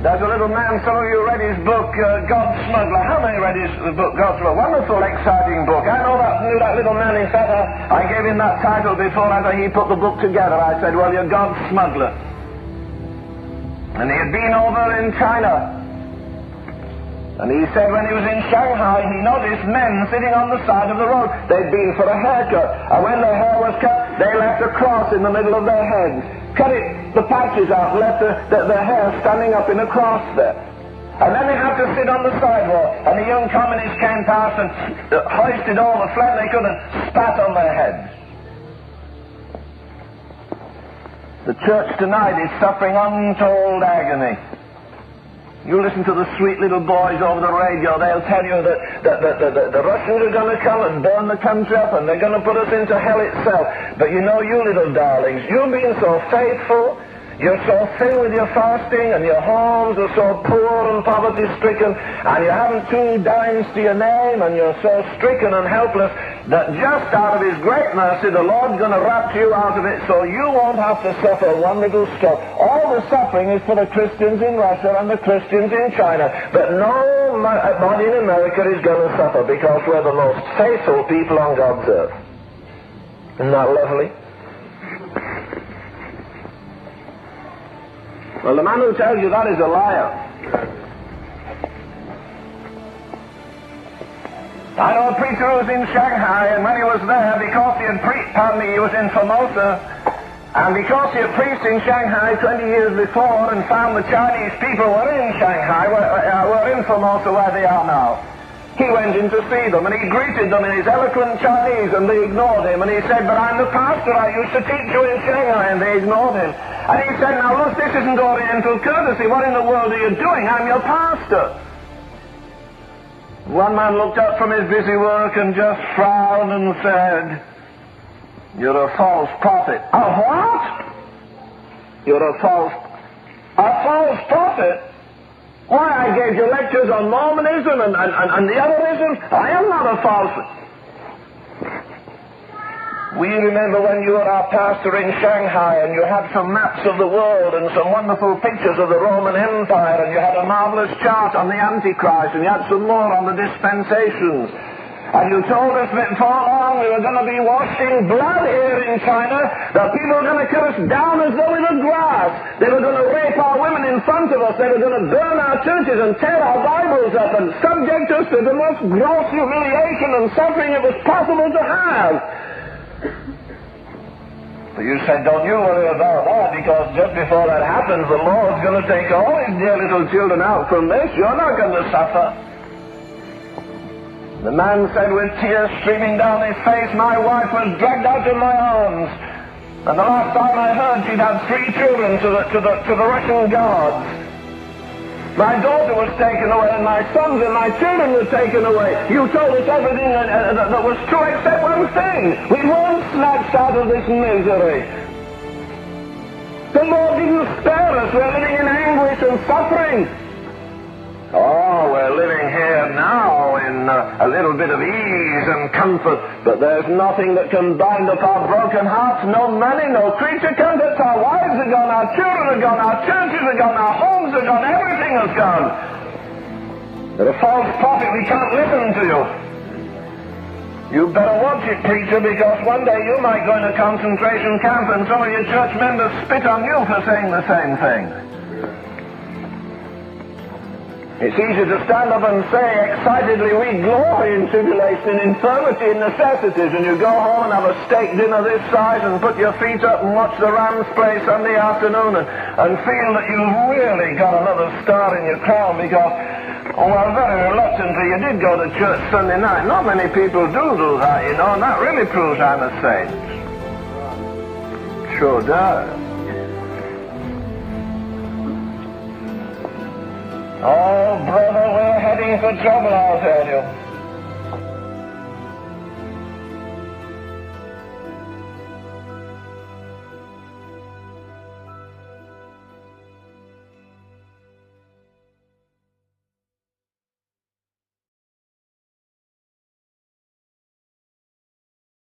There's a little man, some of you read his book, God's Smuggler. How many read his book, God's Smuggler? Wonderful, exciting book. I knew that little man. In fact, I gave him that title before after he put the book together. I said, well, you're God's Smuggler. And he had been over in China. And he said when he was in Shanghai, he noticed men sitting on the side of the road. They'd been for a haircut. And when their hair was cut, they left a cross in the middle of their heads. Cut the patches out, left their hair standing up in a cross there. And then they had to sit on the sidewalk. And the young communists came past and hoisted all the flame they could and spat on their heads. The church tonight is suffering untold agony. You listen to the sweet little boys over the radio. They'll tell you that the Russians are going to come and burn the country up and they're going to put us into hell itself. But you know, you little darlings, you've been so faithful. You're so thin with your fasting, and your homes are so poor and poverty-stricken, and you haven't 2 dimes to your name, and you're so stricken and helpless that just out of His great mercy, the Lord's going to rapture you out of it so you won't have to suffer one little stroke. All the suffering is for the Christians in Russia and the Christians in China, but nobody in America is going to suffer because we're the most faithful people on God's earth. Isn't that lovely? Well, the man who tells you that is a liar. I know a preacher who was in Shanghai, and when he was there, because he had he was in Formosa, and because he had preached in Shanghai 20 years before and found the Chinese people were in Shanghai, were in Formosa where they are now, he went in to see them, and he greeted them in his eloquent Chinese, and they ignored him, and he said, but I'm the pastor, I used to teach you in Shanghai, and they ignored him. And he said, now look, this isn't Oriental courtesy, what in the world are you doing? I'm your pastor. One man looked up from his busy work and just frowned and said, you're a false prophet. A what? You're a false prophet? Why, I gave you lectures on Mormonism and the other isms. I am not a false. We remember when you were our pastor in Shanghai and you had some maps of the world and some wonderful pictures of the Roman Empire, and you had a marvelous chart on the Antichrist, and you had some more on the dispensations. And you told us that before long we were going to be washing blood here in China, that people were going to cut us down as though we were grass. They were going to rape our women in front of us. They were going to burn our churches and tear our Bibles up and subject us to the most gross humiliation and suffering it was possible to have. But you said, don't you worry about that, because just before that happens, the Lord's going to take all His dear little children out from this. You're not going to suffer. The man said with tears streaming down his face, my wife was dragged out of my arms. And the last time I heard, she'd had 3 children to the Russian guards. My daughter was taken away, and my sons and my children were taken away. You told us everything that was true except one thing. We weren't snatched out of this misery. The Lord didn't spare us. We're living in anguish and suffering. Oh, we're living here now in a little bit of ease and comfort, but there's nothing that can bind up our broken hearts. No money, no creature comforts. Our wives are gone, our children are gone, our churches are gone, our homes are gone, everything has gone. You're a false prophet, we can't listen to you. You better watch it, preacher, because one day you might go in a concentration camp and some of your church members spit on you for saying the same thing. It's easy to stand up and say excitedly, we glory in tribulation, in infirmity, in necessities, and you go home and have a steak dinner this size and put your feet up and watch the Rams play Sunday afternoon and feel that you've really got another star in your crown because, well, very reluctantly you did go to church Sunday night. Not many people do that, you know, and that really proves I'm a saint. Sure does. Oh, brother, we're heading for trouble, I'll tell you.